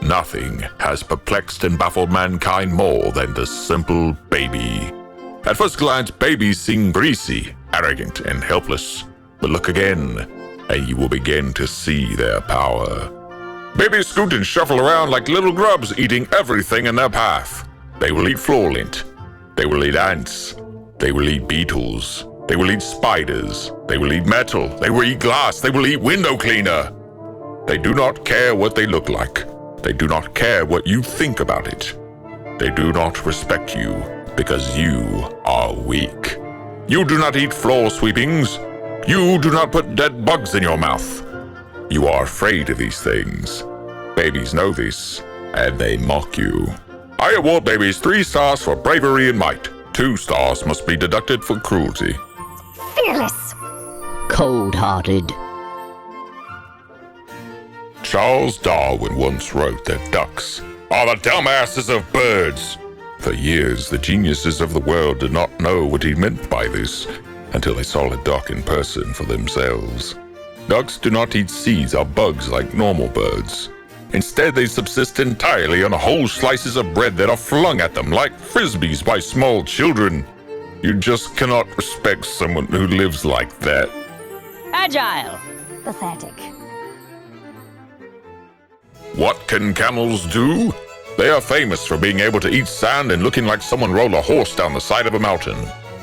Nothing has perplexed and baffled mankind more than the simple baby. At first glance, babies seem greasy, arrogant, and helpless. But look again, and you will begin to see their power. Babies scoot and shuffle around like little grubs, eating everything in their path. They will eat floor lint. They will eat ants. They will eat beetles. They will eat spiders. They will eat metal. They will eat glass. They will eat window cleaner. They do not care what they look like. They do not care what you think about it. They do not respect you because you are weak. You do not eat floor sweepings. You do not put dead bugs in your mouth. You are afraid of these things. Babies know this, and they mock you. I award babies 3 stars for bravery and might. 2 stars must be deducted for cruelty. Fearless. Cold-hearted. Charles Darwin once wrote that ducks are the dumbasses of birds. For years, the geniuses of the world did not know what he meant by this until they saw a duck in person for themselves. Ducks do not eat seeds or bugs like normal birds. Instead, they subsist entirely on whole slices of bread that are flung at them like frisbees by small children. You just cannot respect someone who lives like that. Agile. Pathetic. What can camels do? They are famous for being able to eat sand and looking like someone rolled a horse down the side of a mountain.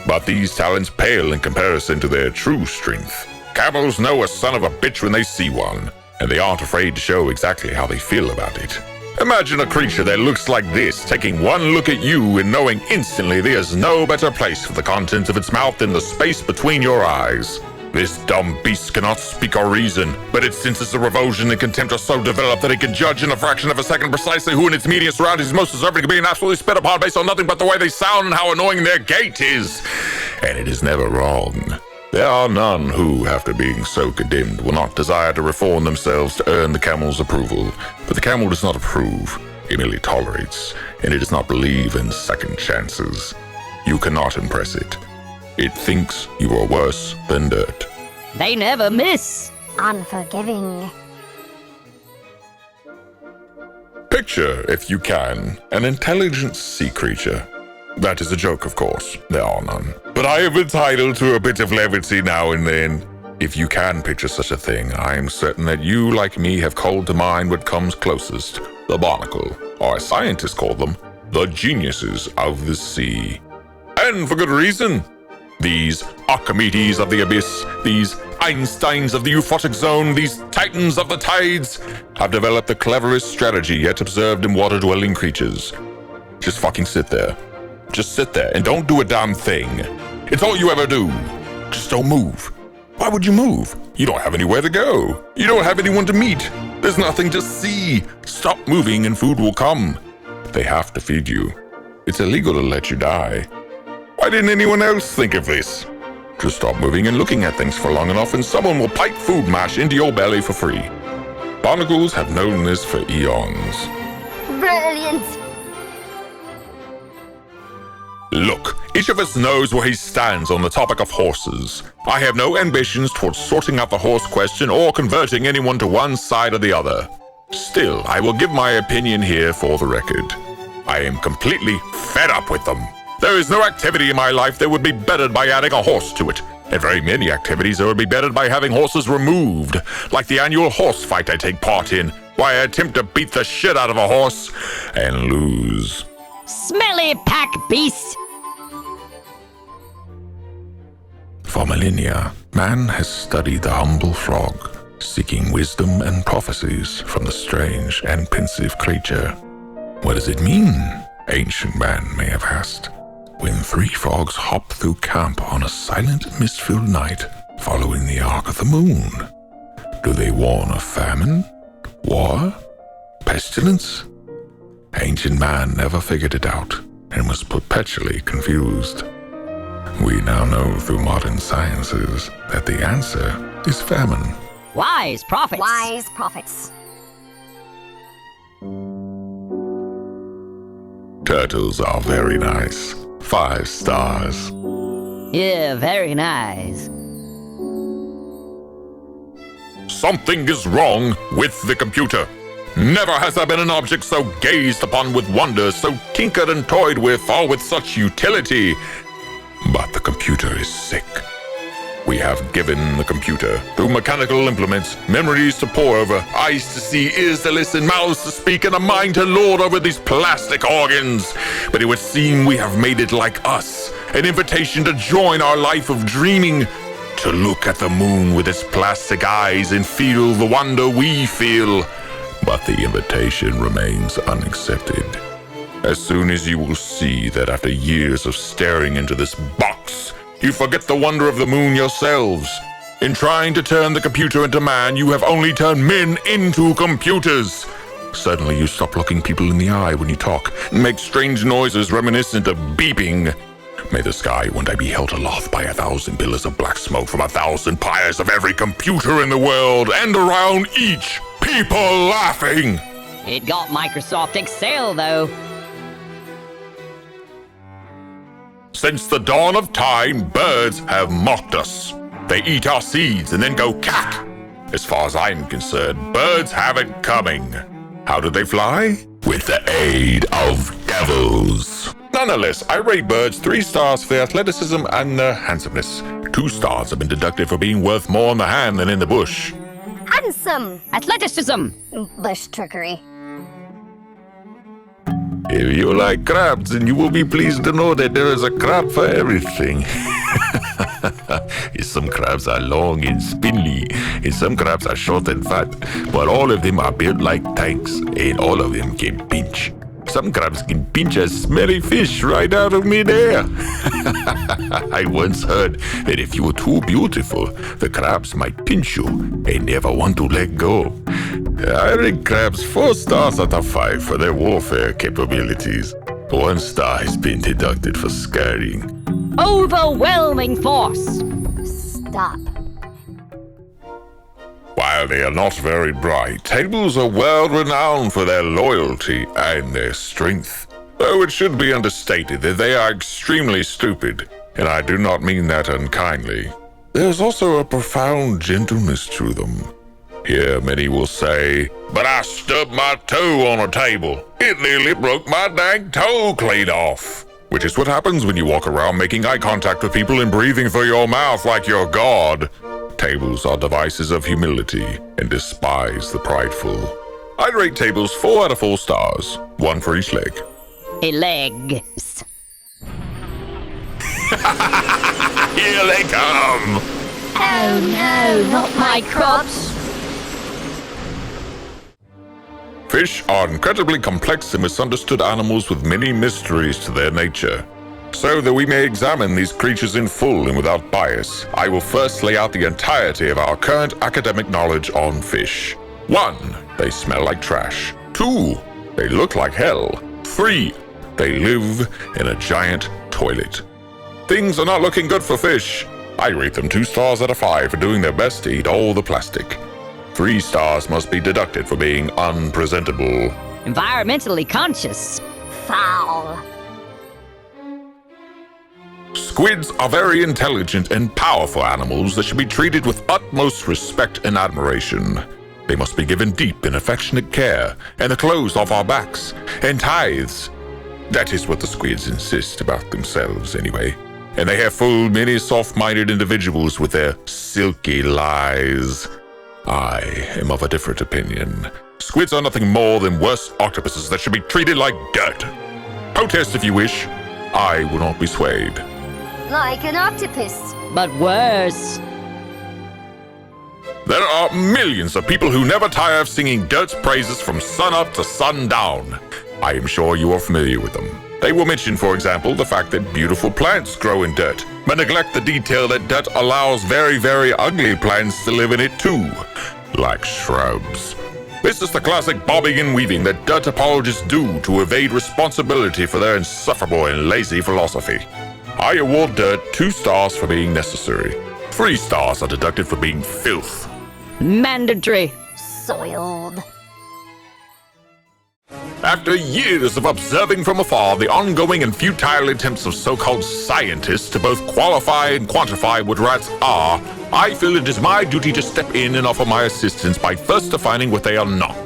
But these talents pale in comparison to their true strength. Camels know a son of a bitch when they see one, and they aren't afraid to show exactly how they feel about it. Imagine a creature that looks like this, taking one look at you and knowing instantly there's no better place for the contents of its mouth than the space between your eyes. This dumb beast cannot speak or reason, but its senses of revulsion and contempt are so developed that it can judge in a fraction of a second precisely who in its immediate surroundings is most deserving of being absolutely spit upon based on nothing but the way they sound and how annoying their gait is. And it is never wrong. There are none who, after being so condemned, will not desire to reform themselves to earn the camel's approval. But the camel does not approve, it merely tolerates, and it does not believe in second chances. You cannot impress it. It thinks you are worse than dirt. They never miss. Unforgiving. Picture, if you can, an intelligent sea creature. That is a joke, of course. There are none. But I am entitled to a bit of levity now and then. If you can picture such a thing, I am certain that you, like me, have called to mind what comes closest. The barnacle, or as scientists call them, the geniuses of the sea. And for good reason. These Archimedes of the abyss, these Einsteins of the euphotic zone, these titans of the tides, have developed the cleverest strategy yet observed in water-dwelling creatures. Just fucking sit there. Just sit there and don't do a damn thing. It's all you ever do. Just don't move. Why would you move? You don't have anywhere to go. You don't have anyone to meet. There's nothing to see. Stop moving and food will come. They have to feed you. It's illegal to let you die. Why didn't anyone else think of this? Just stop moving and looking at things for long enough and someone will pipe food mash into your belly for free. Barnacles have known this for eons. Brilliant. Look, each of us knows where he stands on the topic of horses. I have no ambitions towards sorting out the horse question or converting anyone to one side or the other. Still, I will give my opinion here for the record. I am completely fed up with them. There is no activity in my life that would be bettered by adding a horse to it. And very many activities that would be bettered by having horses removed. Like the annual horse fight I take part in, where I attempt to beat the shit out of a horse and lose. Smelly pack beast. For millennia, man has studied the humble frog, seeking wisdom and prophecies from the strange and pensive creature. What does it mean? Ancient man may have asked. When 3 frogs hop through camp on a silent, mist-filled night, following the arc of the moon, do they warn of famine, war, pestilence? Ancient man never figured it out and was perpetually confused. We now know through modern sciences that the answer is famine. Wise prophets. Wise prophets. Turtles are very nice. 5 stars. Yeah, very nice. Something is wrong with the computer. Never has there been an object so gazed upon with wonder, so tinkered and toyed with, all with such utility. But the computer is sick. We have given the computer, through mechanical implements, memories to pore over, eyes to see, ears to listen, mouths to speak, and a mind to lord over these plastic organs. But it would seem we have made it like us, an invitation to join our life of dreaming, to look at the moon with its plastic eyes and feel the wonder we feel. But the invitation remains unaccepted. As soon as you will see that after years of staring into this box, you forget the wonder of the moon yourselves. In trying to turn the computer into man, you have only turned men into computers. Suddenly you stop looking people in the eye when you talk, and make strange noises reminiscent of beeping. May the sky one day be held aloft by 1,000 pillars of black smoke from 1,000 pyres of every computer in the world, and around each, people laughing. It got Microsoft Excel, though. Since the dawn of time, birds have mocked us. They eat our seeds and then go cack. As far as I'm concerned, birds have it coming. How do they fly? With the aid of devils. Nonetheless, I rate birds 3 stars for their athleticism and their handsomeness. 2 stars have been deducted for being worth more in the hand than in the bush. Handsome. Athleticism. Bush trickery. If you like crabs, then you will be pleased to know that there is a crab for everything. Some crabs are long and spindly, and some crabs are short and fat, but all of them are built like tanks, and all of them can pinch. Some crabs can pinch a smelly fish right out of midair. I once heard that if you were too beautiful, the crabs might pinch you and never want to let go. I rate crabs 4 stars out of 5 for their warfare capabilities. 1 star has been deducted for scaring. Overwhelming force. Stop. While they are not very bright, tables are world-renowned for their loyalty and their strength. Though it should be understated that they are extremely stupid, and I do not mean that unkindly. There's also a profound gentleness to them. Here many will say, "But I stubbed my toe on a table. It nearly broke my dang toe clean off." Which is what happens when you walk around making eye contact with people and breathing through your mouth like you're God. Tables are devices of humility and despise the prideful. I'd rate tables 4 out of 4 stars, 1 for each leg. A leg. Here they come! Oh no, not my crops. Fish are incredibly complex and misunderstood animals with many mysteries to their nature. So that we may examine these creatures in full and without bias, I will first lay out the entirety of our current academic knowledge on fish. 1. They smell like trash. 2. They look like hell. 3. They live in a giant toilet. Things are not looking good for fish. I rate them 2 stars out of 5 for doing their best to eat all the plastic. 3 stars must be deducted for being unpresentable. Environmentally conscious. Foul. Squids are very intelligent and powerful animals that should be treated with utmost respect and admiration. They must be given deep and affectionate care, and the clothes off our backs, and tithes. That is what the squids insist about themselves, anyway. And they have fooled many soft-minded individuals with their silky lies. I am of a different opinion. Squids are nothing more than worse octopuses that should be treated like dirt. Protest if you wish. I will not be swayed. Like an octopus. But worse. There are millions of people who never tire of singing dirt's praises from sunup to sundown. I am sure you are familiar with them. They will mention, for example, the fact that beautiful plants grow in dirt, but neglect the detail that dirt allows very, very ugly plants to live in it too, like shrubs. This is the classic bobbing and weaving that dirt apologists do to evade responsibility for their insufferable and lazy philosophy. I award dirt 2 stars for being necessary. 3 stars are deducted for being filth. Mandatory. Soiled. After years of observing from afar the ongoing and futile attempts of so-called scientists to both qualify and quantify what rats are, I feel it is my duty to step in and offer my assistance by first defining what they are not.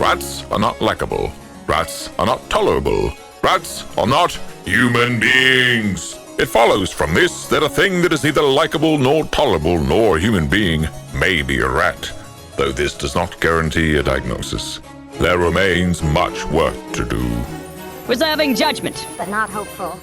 Rats are not likable. Rats are not tolerable. Rats are not human beings. It follows from this that a thing that is neither likable nor tolerable nor a human being may be a rat, though this does not guarantee a diagnosis. There remains much work to do. Reserving judgment. But not hopeful.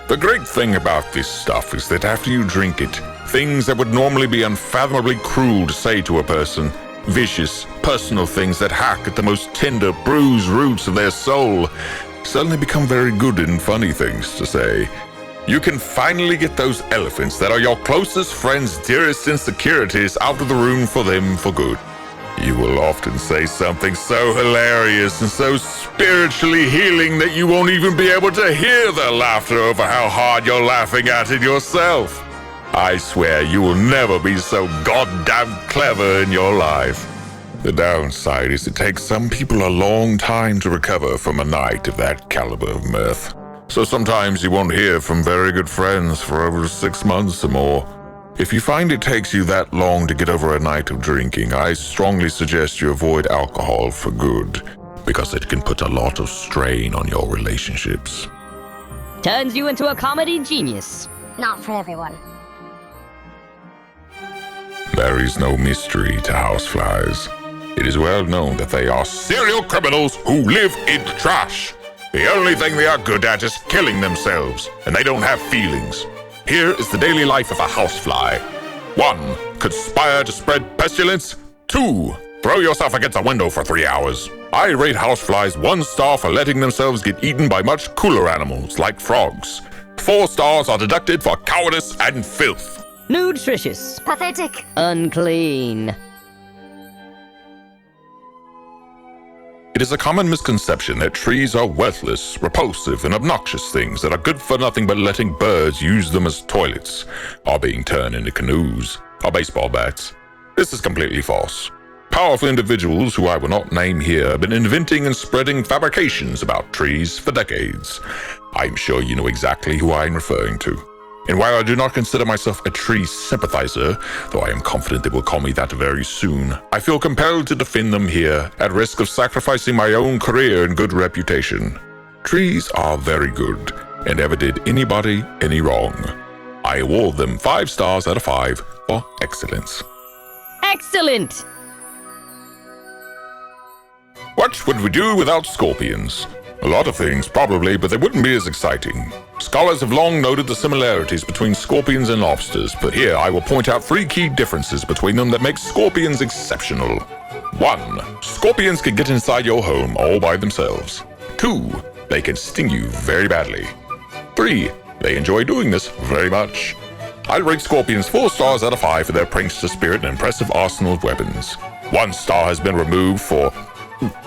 The great thing about this stuff is that after you drink it, things that would normally be unfathomably cruel to say to a person, vicious, personal things that hack at the most tender, bruised roots of their soul, suddenly become very good and funny things to say. You can finally get those elephants that are your closest friends' dearest insecurities out of the room for them for good. You will often say something so hilarious and so spiritually healing that you won't even be able to hear their laughter over how hard you're laughing at it yourself. I swear you will never be so goddamn clever in your life. The downside is it takes some people a long time to recover from a night of that caliber of mirth. So sometimes you won't hear from very good friends for over 6 months or more. If you find it takes you that long to get over a night of drinking, I strongly suggest you avoid alcohol for good, because it can put a lot of strain on your relationships. Turns you into a comedy genius. Not for everyone. There is no mystery to houseflies. It is well known that they are serial criminals who live in trash. The only thing they are good at is killing themselves, and they don't have feelings. Here is the daily life of a housefly. 1. Conspire to spread pestilence. 2. Throw yourself against a window for 3 hours. I rate houseflies 1 star for letting themselves get eaten by much cooler animals like frogs. 4 stars are deducted for cowardice and filth. Nutritious. Pathetic. Unclean. It is a common misconception that trees are worthless, repulsive, and obnoxious things that are good for nothing but letting birds use them as toilets, or being turned into canoes, or baseball bats. This is completely false. Powerful individuals who I will not name here have been inventing and spreading fabrications about trees for decades. I'm sure you know exactly who I'm referring to. And while I do not consider myself a tree sympathizer, though I am confident they will call me that very soon, I feel compelled to defend them here, at risk of sacrificing my own career and good reputation. Trees are very good, and never did anybody any wrong. I award them 5 stars out of 5 for excellence. Excellent. What would we do without scorpions? A lot of things, probably, but they wouldn't be as exciting. Scholars have long noted the similarities between scorpions and lobsters, but here I will point out 3 key differences between them that make scorpions exceptional. 1. Scorpions can get inside your home all by themselves. 2. They can sting you very badly. 3. They enjoy doing this very much. I rate scorpions 4 stars out of 5 for their prankster spirit and impressive arsenal of weapons. 1 star has been removed for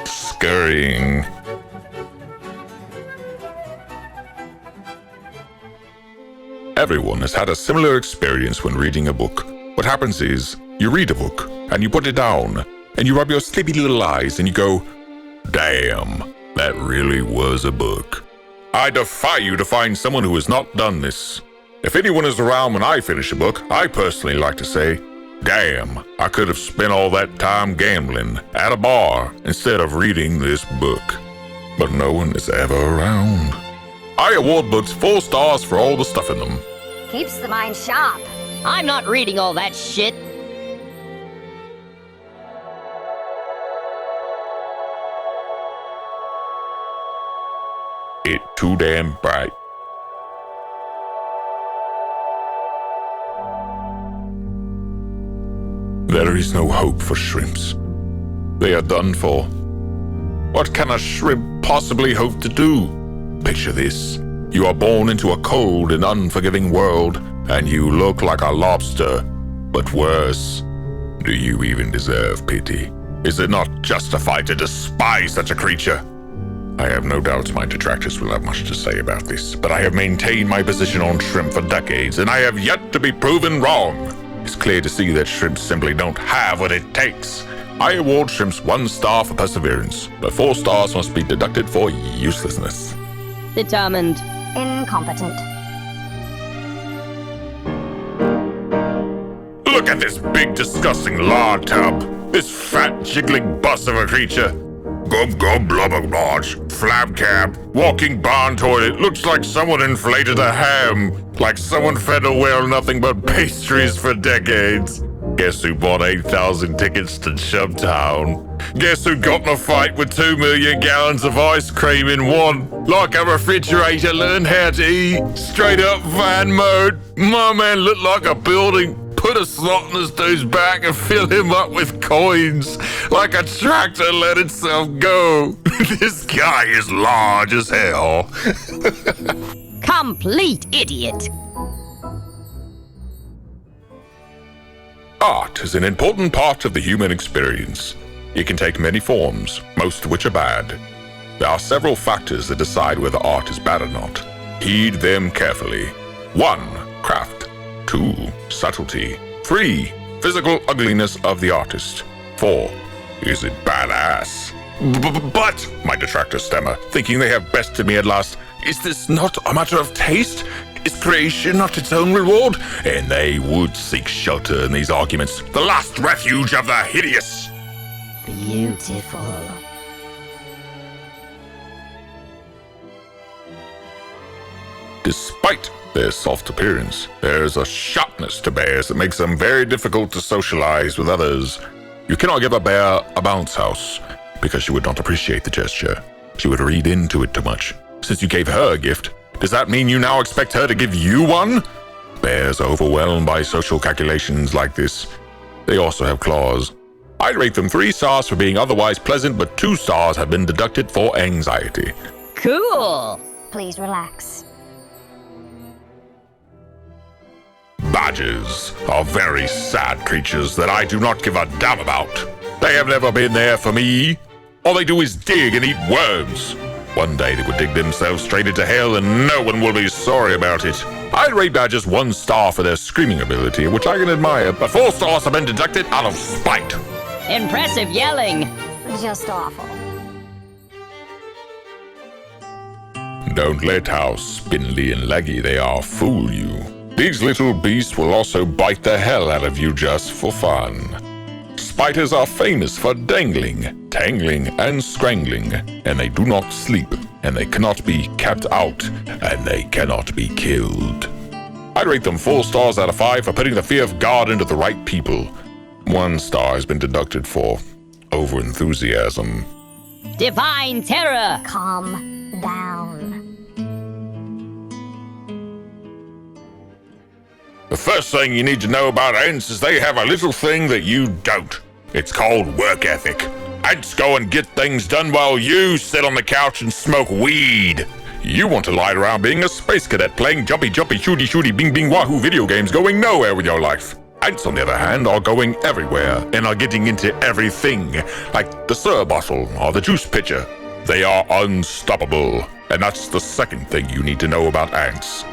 scurrying. Everyone has had a similar experience when reading a book. What happens is, you read a book, and you put it down, and you rub your sleepy little eyes, and you go, damn, that really was a book. I defy you to find someone who has not done this. If anyone is around when I finish a book, I personally like to say, damn, I could have spent all that time gambling at a bar instead of reading this book. But no one is ever around. I award books 4 stars for all the stuff in them. Keeps the mind sharp. I'm not reading all that shit. It too damn bright. There is no hope for shrimps. They are done for. What can a shrimp possibly hope to do? Picture this. You are born into a cold and unforgiving world, and you look like a lobster. But worse, do you even deserve pity? Is it not justified to despise such a creature? I have no doubts my detractors will have much to say about this, but I have maintained my position on shrimp for decades, and I have yet to be proven wrong. It's clear to see that shrimps simply don't have what it takes. I award shrimps 1 star for perseverance, but 4 stars must be deducted for uselessness. Determined. Incompetent. Look at this big, disgusting lard tub. This fat, jiggling bus of a creature. Gub gub blubber large, flab cab, walking barn toilet, looks like someone inflated a ham, like someone fed a whale nothing but pastries for decades. Guess who bought 8,000 tickets to Chubtown? Guess who got in a fight with 2 million gallons of ice cream in one? Like a refrigerator learned how to eat. Straight up van mode. My man looked like a building. Put a slot in this dude's back and fill him up with coins. Like a tractor let itself go. This guy is large as hell. Complete idiot. Art is an important part of the human experience. It can take many forms, most of which are bad. There are several factors that decide whether art is bad or not. Heed them carefully. 1. Craft. 2. Subtlety. 3. Physical ugliness of the artist. 4. Is it badass? But, my detractors stammer, thinking they have bested me at last, is this not a matter of taste? Is creation not its own reward? And they would seek shelter in these arguments, the last refuge of the hideous. Beautiful. Despite their soft appearance, there's a sharpness to bears that makes them very difficult to socialize with others. You cannot give a bear a bounce house, because she would not appreciate the gesture. She would read into it too much. Since you gave her a gift, does that mean you now expect her to give you one? Bears are overwhelmed by social calculations like this. They also have claws. I'd rate them 3 stars for being otherwise pleasant, but 2 stars have been deducted for anxiety. Cool. Please relax. Badgers are very sad creatures that I do not give a damn about. They have never been there for me. All they do is dig and eat worms. One day they would dig themselves straight into hell and no one will be sorry about it. I'd rate badgers 1 star for their screaming ability, which I can admire, but 4 stars have been deducted out of spite. Impressive yelling. Just awful. Don't let how spindly and leggy they are fool you. These little beasts will also bite the hell out of you just for fun. Spiders are famous for dangling, tangling, and strangling, and they do not sleep, and they cannot be kept out, and they cannot be killed. I'd rate them 4 stars out of 5 for putting the fear of God into the right people. 1 star has been deducted for overenthusiasm. Divine terror. Calm down. The first thing you need to know about ants is they have a little thing that you don't. It's called work ethic. Ants go and get things done while you sit on the couch and smoke weed. You want to lie around being a space cadet playing jumpy shooty shooty bing bing wahoo video games going nowhere with your life. Ants, on the other hand, are going everywhere and are getting into everything, like the syrup bottle or the juice pitcher. They are unstoppable, and that's the second thing you need to know about ants.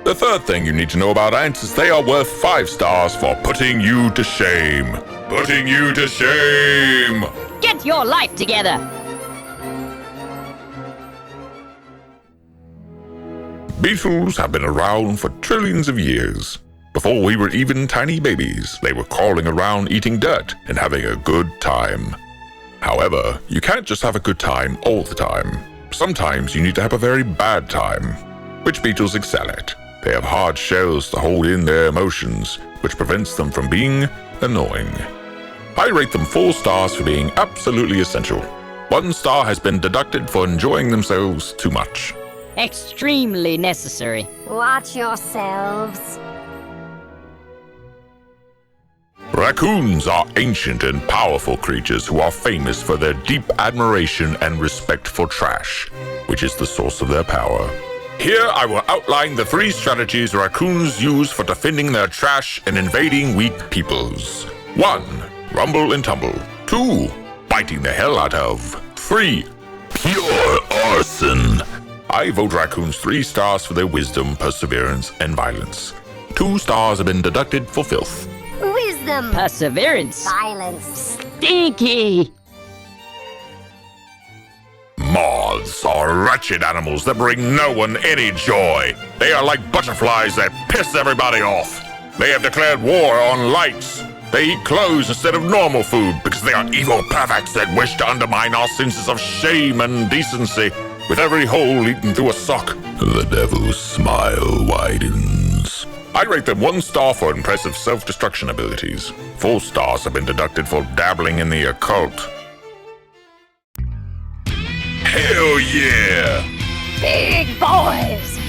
The third thing you need to know about ants is they are worth 5 stars for putting you to shame. Putting you to shame! Get your life together. Beetles have been around for trillions of years. Before we were even tiny babies, they were crawling around eating dirt and having a good time. However, you can't just have a good time all the time. Sometimes you need to have a very bad time, which beetles excel at. They have hard shells to hold in their emotions, which prevents them from being annoying. I rate them 4 stars for being absolutely essential. 1 star has been deducted for enjoying themselves too much. Extremely necessary. Watch yourselves. Raccoons are ancient and powerful creatures who are famous for their deep admiration and respect for trash, which is the source of their power. Here I will outline the 3 strategies raccoons use for defending their trash and invading weak peoples. 1. Rumble and tumble. 2. Biting the hell out of. 3. Pure arson. I vote raccoons 3 stars for their wisdom, perseverance, and violence. 2 stars have been deducted for filth. Wisdom. Perseverance. Silence. Stinky. Moths are wretched animals that bring no one any joy. They are like butterflies that piss everybody off. They have declared war on lights. They eat clothes instead of normal food because they are evil perverts that wish to undermine our senses of shame and decency. With every hole eaten through a sock, the devil's smile widens. I rate them 1 star for impressive self-destruction abilities. 4 stars have been deducted for dabbling in the occult. Hell yeah! Big boys.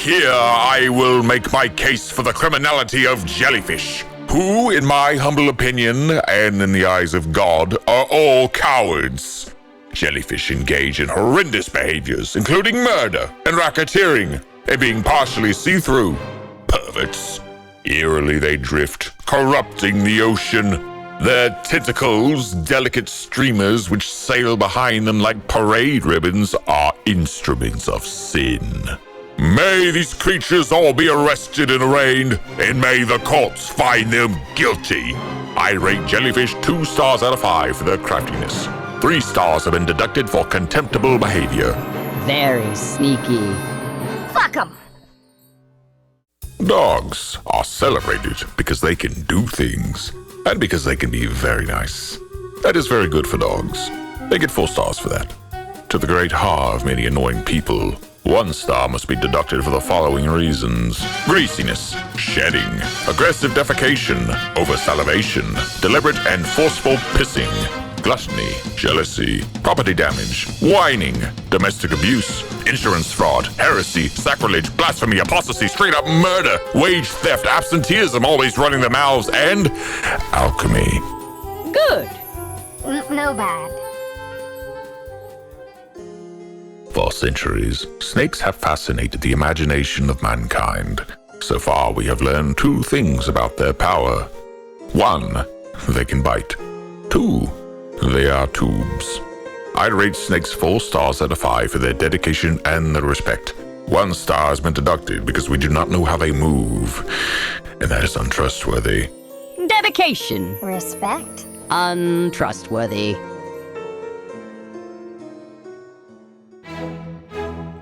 Here I will make my case for the criminality of Jellyfish, who, in my humble opinion, and in the eyes of God, are all cowards. Jellyfish engage in horrendous behaviors, including murder and racketeering, and being partially see-through. Perverts. Eerily they drift, corrupting the ocean. Their tentacles, delicate streamers which sail behind them like parade ribbons, are instruments of sin. May these creatures all be arrested and arraigned, and may the courts find them guilty. I rate Jellyfish 2 stars out of 5 for their craftiness. 3 stars have been deducted for contemptible behavior. Very sneaky. Fuck 'em. Dogs are celebrated because they can do things, and because they can be very nice. That is very good for dogs. They get 4 stars for that. To the great horror of many annoying people, 1 star must be deducted for the following reasons: greasiness, shedding, aggressive defecation, over-salivation, deliberate and forceful pissing, gluttony, jealousy, property damage, whining, domestic abuse, insurance fraud, heresy, sacrilege, blasphemy, apostasy, straight-up murder, wage theft, absenteeism, always running their mouths, and alchemy. Good. No bad. For centuries, snakes have fascinated the imagination of mankind. So far, we have learned 2 things about their power. 1, they can bite. 2, they are tubes. I'd rate snakes 4 stars out of 5 for their dedication and their respect. 1 star has been deducted because we do not know how they move, and that is untrustworthy. Dedication. Respect. Untrustworthy.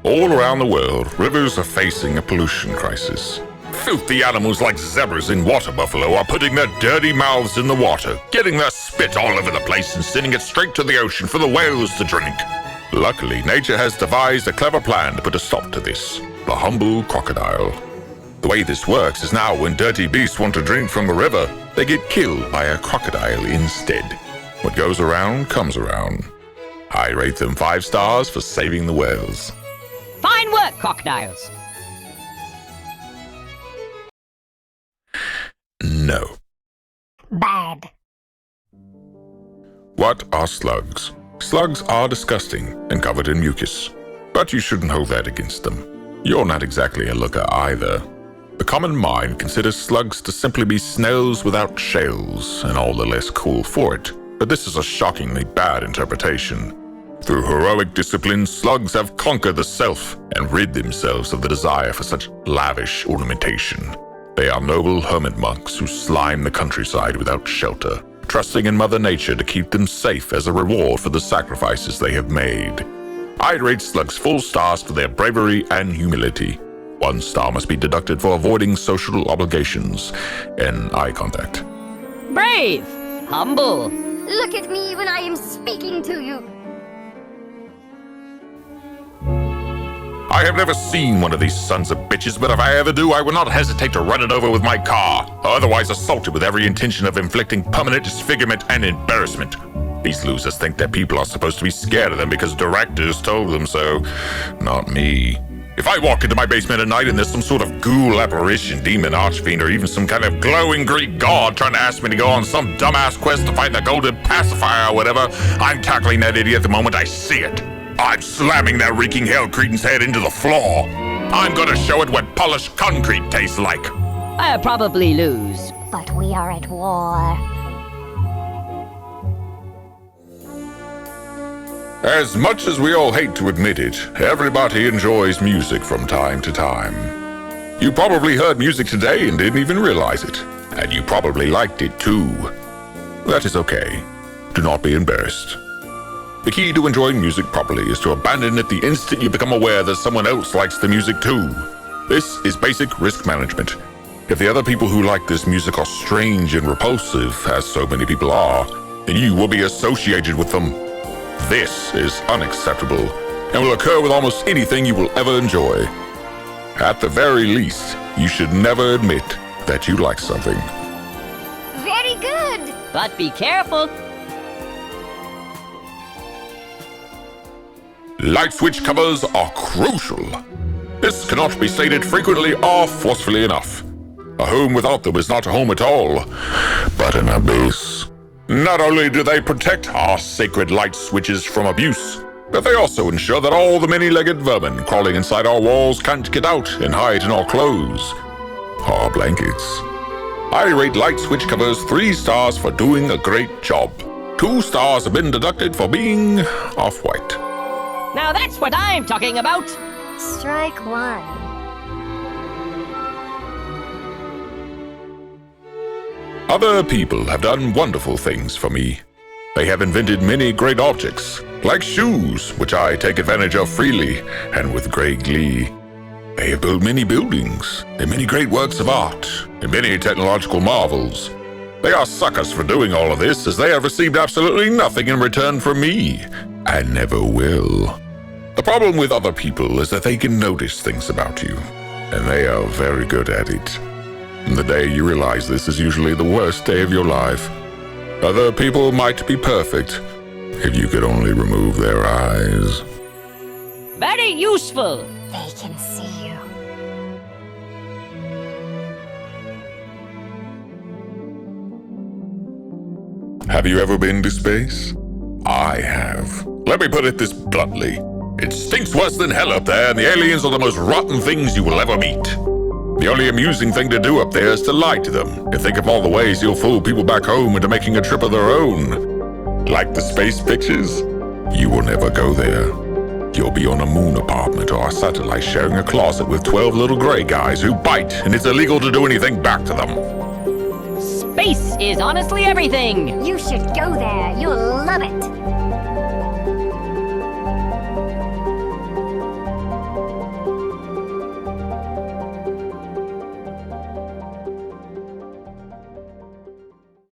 All around the world, rivers are facing a pollution crisis. Filthy animals like zebras and water buffalo are putting their dirty mouths in the water, getting their spit all over the place and sending it straight to the ocean for the whales to drink. Luckily, nature has devised a clever plan to put a stop to this: the humble crocodile. The way this works is now when dirty beasts want to drink from the river, they get killed by a crocodile instead. What goes around comes around. I rate them 5 stars for saving the whales. Fine work, crocodiles. No. Bad. What are slugs? Slugs are disgusting and covered in mucus, but you shouldn't hold that against them. You're not exactly a looker either. The common mind considers slugs to simply be snails without shells, and all the less cool for it, but this is a shockingly bad interpretation. Through heroic discipline, slugs have conquered the self and rid themselves of the desire for such lavish ornamentation. They are noble hermit monks who slime the countryside without shelter, trusting in Mother Nature to keep them safe as a reward for the sacrifices they have made. I'd rate slugs 4 stars for their bravery and humility. 1 star must be deducted for avoiding social obligations and eye contact. Brave. Humble. Look at me when I am speaking to you. I have never seen one of these sons of bitches, but if I ever do, I will not hesitate to run it over with my car, or otherwise assault it with every intention of inflicting permanent disfigurement and embarrassment. These losers think that people are supposed to be scared of them because directors told them so. Not me. If I walk into my basement at night and there's some sort of ghoul apparition, demon, archfiend, or even some kind of glowing Greek god trying to ask me to go on some dumbass quest to find the golden pacifier or whatever, I'm tackling that idiot the moment I see it. I'm slamming that reeking hell cretin's head into the floor. I'm gonna show it what polished concrete tastes like. I'll probably lose. But we are at war. As much as we all hate to admit it, everybody enjoys music from time to time. You probably heard music today and didn't even realize it. And you probably liked it too. That is okay. Do not be embarrassed. The key to enjoying music properly is to abandon it the instant you become aware that someone else likes the music too. This is basic risk management. If the other people who like this music are strange and repulsive, as so many people are, then you will be associated with them. This is unacceptable and will occur with almost anything you will ever enjoy. At the very least, you should never admit that you like something. Very good. But be careful. Lightswitch covers are crucial. This cannot be stated frequently or forcefully enough. A home without them is not a home at all, but an abyss. Not only do they protect our sacred light switches from abuse, but they also ensure that all the many-legged vermin crawling inside our walls can't get out and hide in our clothes, our blankets. I rate Lightswitch covers 3 stars for doing a great job. 2 stars have been deducted for being off-white. Now that's what I'm talking about. Strike one. Other people have done wonderful things for me. They have invented many great objects, like shoes, which I take advantage of freely and with great glee. They have built many buildings, and many great works of art, and many technological marvels. They are suckers for doing all of this, as they have received absolutely nothing in return from me, and never will. The problem with other people is that they can notice things about you, and they are very good at it. The day you realize this is usually the worst day of your life. Other people might be perfect if you could only remove their eyes. Very useful. They can see you. Have you ever been to space? I have. Let me put it this bluntly. It stinks worse than hell up there, and the aliens are the most rotten things you will ever meet. The only amusing thing to do up there is to lie to them and think of all the ways you'll fool people back home into making a trip of their own. Like the space pictures? You will never go there. You'll be on a moon apartment or a satellite sharing a closet with 12 little gray guys who bite, and it's illegal to do anything back to them. Space is honestly everything. You should go there. You'll love it.